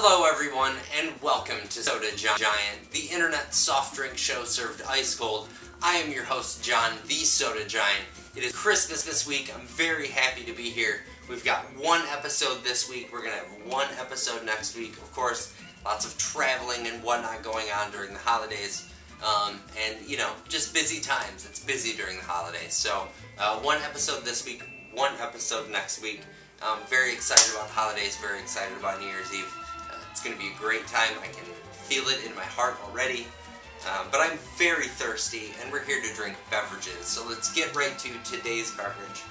Hello everyone, and welcome to Soda Giant, the internet soft drink show served ice cold. I am your host, John, the Soda Giant. It is Christmas this week. I'm very happy to be here. We've got one episode this week. We're going to have one episode next week. Of course, lots of traveling and whatnot going on during the holidays. And, you know, just busy times. It's busy during the holidays. So, one episode this week, one episode next week. Very excited about the holidays, very excited about New Year's Eve. It's going to be a great time. I can feel it in my heart already. But I'm very thirsty, and we're here to drink beverages. So let's get right to today's beverage.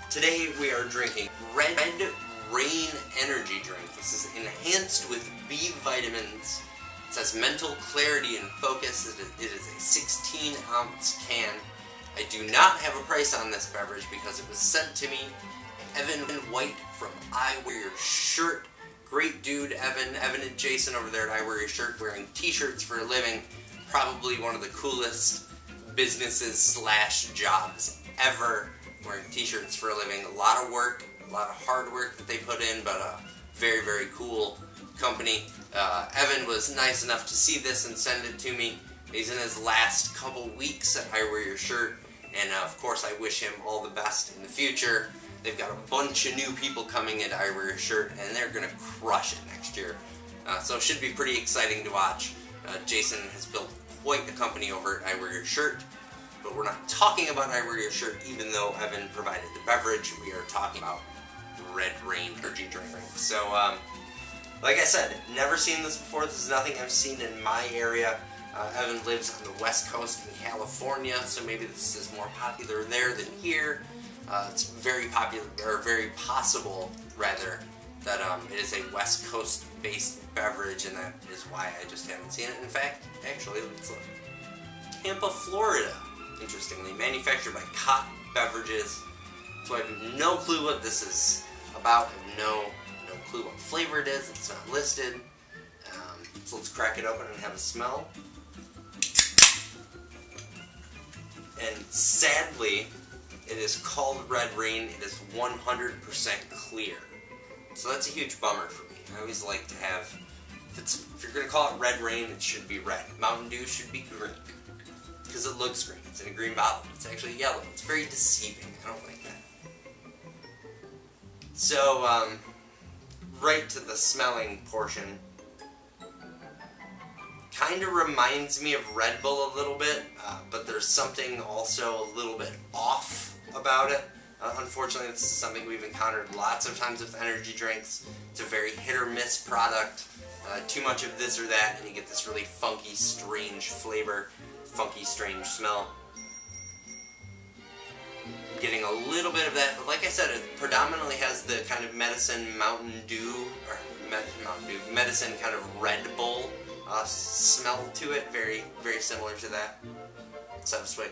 Today we are drinking Red Rain Energy Drink. This is enhanced with B vitamins. It says mental clarity and focus. It is a 16-ounce can. I do not have a price on this beverage because it was sent to me. Evan White from I Wear Your Shirt. Great dude, Evan. Evan and Jason over there at I Wear Your Shirt wearing t-shirts for a living. Probably one of the coolest businesses / jobs ever, wearing t-shirts for a living. A lot of work, a lot of hard work that they put in, but a very, very cool company. Evan was nice enough to see this and send it to me. He's in his last couple weeks at I Wear Your Shirt, and of course I wish him all the best in the future. They've got a bunch of new people coming into I Wear Your Shirt, and they're going to crush it next year. So it should be pretty exciting to watch. Jason has built quite a company over at I Wear Your Shirt, but we're not talking about I Wear Your Shirt, even though Evan provided the beverage. We are talking about Red Rain Energy Drink. So, like I said, never seen this before. This is nothing I've seen in my area. Evan lives on the West Coast in California, so maybe this is more popular there than here. It's very popular, or very possible, rather, that it is a West Coast-based beverage, and that is why I just haven't seen it. In fact, actually, let's look. Tampa, Florida, interestingly, manufactured by Cotton Beverages. So I have no clue what this is about. I have no clue what flavor it is. It's not listed. So let's crack it open and have a smell. And sadly, it is called Red Rain. It is 100% clear. So that's a huge bummer for me. I always like to have, if you're going to call it Red Rain, it should be red. Mountain Dew should be green, because it looks green. It's in a green bottle. It's actually yellow. It's very deceiving. I don't like that. So, right to the smelling portion. Kind of reminds me of Red Bull a little bit, but there's something also a little bit off about it. Unfortunately, this is something we've encountered lots of times with energy drinks. It's a very hit or miss product. Too much of this or that, and you get this really funky, strange flavor, funky, strange smell. I'm getting a little bit of that, but like I said, it predominantly has the kind of medicine Mountain Dew, or medicine kind of Red Bull smell to it. Very, very similar to that. Let's have a swig.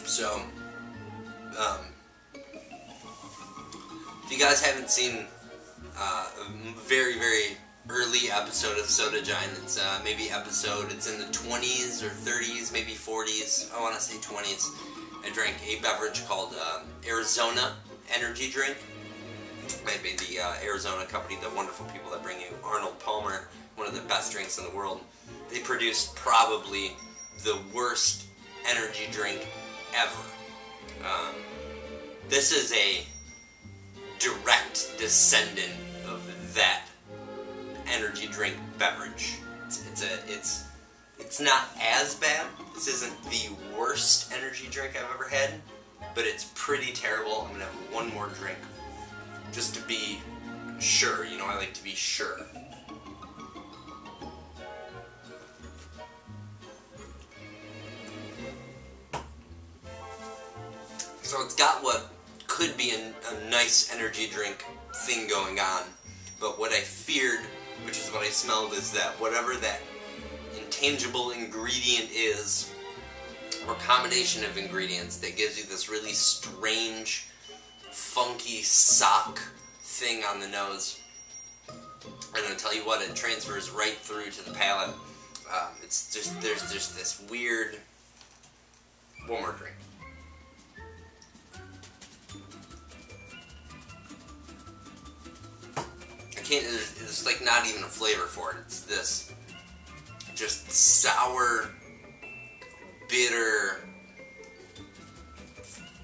So, if you guys haven't seen a very, very early episode of Soda Giant, it's maybe it's in the 20s or 30s, maybe 40s, I want to say 20s, I drank a beverage called Arizona Energy Drink, made by the Arizona company, the wonderful people that bring you Arnold Palmer, one of the best drinks in the world. They produced probably the worst energy drink ever. This is a direct descendant of that energy drink beverage. It's not as bad. This isn't the worst energy drink I've ever had, but it's pretty terrible. I'm gonna have one more drink just to be sure. You know, I like to be sure. So it's got what could be a nice energy drink thing going on, but what I feared, which is what I smelled, is that whatever that intangible ingredient is, or combination of ingredients that gives you this really strange, funky sock thing on the nose, I'm going to tell you what, it transfers right through to the palate. It's just, there's just this weird, one more drink. It's like not even a flavor for it. It's this just sour, bitter,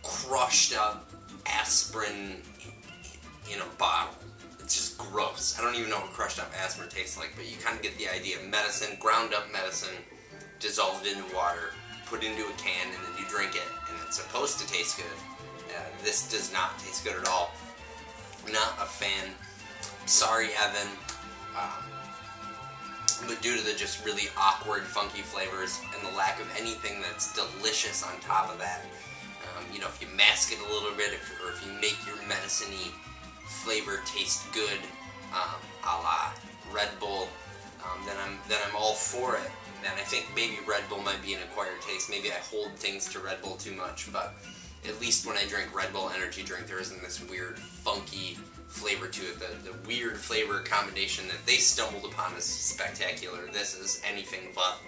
crushed up aspirin in a bottle. It's just gross. I don't even know what crushed up aspirin tastes like, but you kind of get the idea. Medicine, ground up medicine, dissolved into water, put into a can, and then you drink it, and it's supposed to taste good. This does not taste good at all. Not a fan. Sorry, Evan. But due to the just really awkward, funky flavors and the lack of anything that's delicious on top of that, you know, if you mask it a little bit, or if you make your medicine-y flavor taste good, a la Red Bull, then I'm all for it. And I think maybe Red Bull might be an acquired taste. Maybe I hold things to Red Bull too much, but at least when I drink Red Bull energy drink, there isn't this weird, funky flavor to it. The weird flavor combination that they stumbled upon is spectacular. This is anything but.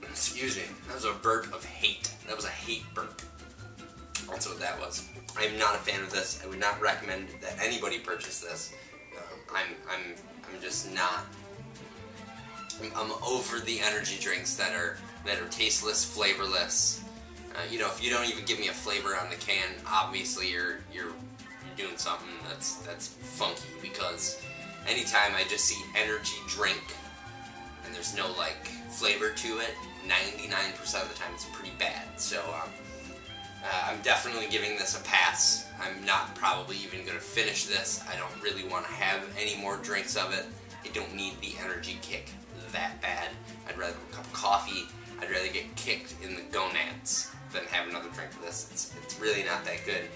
Excuse me. That was a burp of hate. That was a hate burp. That's what that was. I am not a fan of this. I would not recommend that anybody purchase this. I'm just not. I'm over the energy drinks that are tasteless, flavorless. You know, if you don't even give me a flavor on the can, obviously you're doing something that's funky. Because anytime I just see energy drink and there's no like flavor to it, 99% of the time it's pretty bad. So I'm definitely giving this a pass. I'm not probably even going to finish this. I don't really want to have any more drinks of it. I don't need the energy kick that bad. I'd rather have a cup of coffee. I'd rather get kicked in the gonads than have another drink of this. It's really not that good.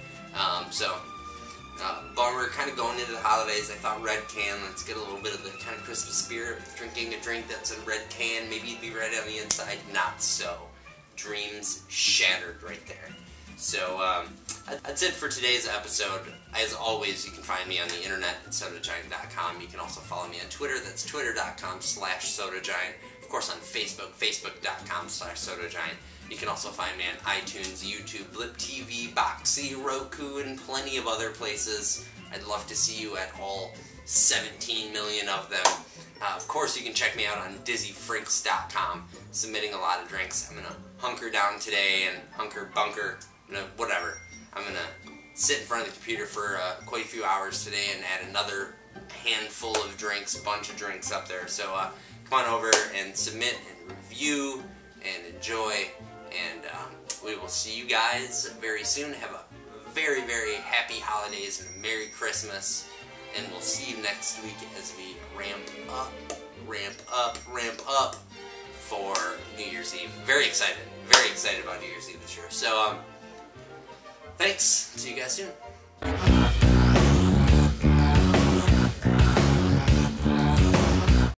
Bummer, kind of going into the holidays. I thought red can, let's get a little bit of the kind of Christmas spirit with drinking a drink that's in red can. Maybe it'd be red on the inside. Not so. Dreams shattered right there. So, that's it for today's episode. As always, you can find me on the internet at sodagiant.com. You can also follow me on Twitter. That's twitter.com/sodagiant. Of course, on Facebook, facebook.com/sodagiant. You can also find me on iTunes, YouTube, Blip TV, Boxy, Roku, and plenty of other places. I'd love to see you at all 17 million of them. Of course, you can check me out on dizzyfrinks.com, submitting a lot of drinks. I'm going to hunker down today and hunker bunker, whatever. I'm going to sit in front of the computer for quite a few hours today and add another handful of drinks, bunch of drinks up there. So come on over and submit and review and enjoy. And we will see you guys very soon. Have a very, very happy holidays and a Merry Christmas. And we'll see you next week as we ramp up for New Year's Eve. Very excited about New Year's Eve this year. So, thanks. See you guys soon.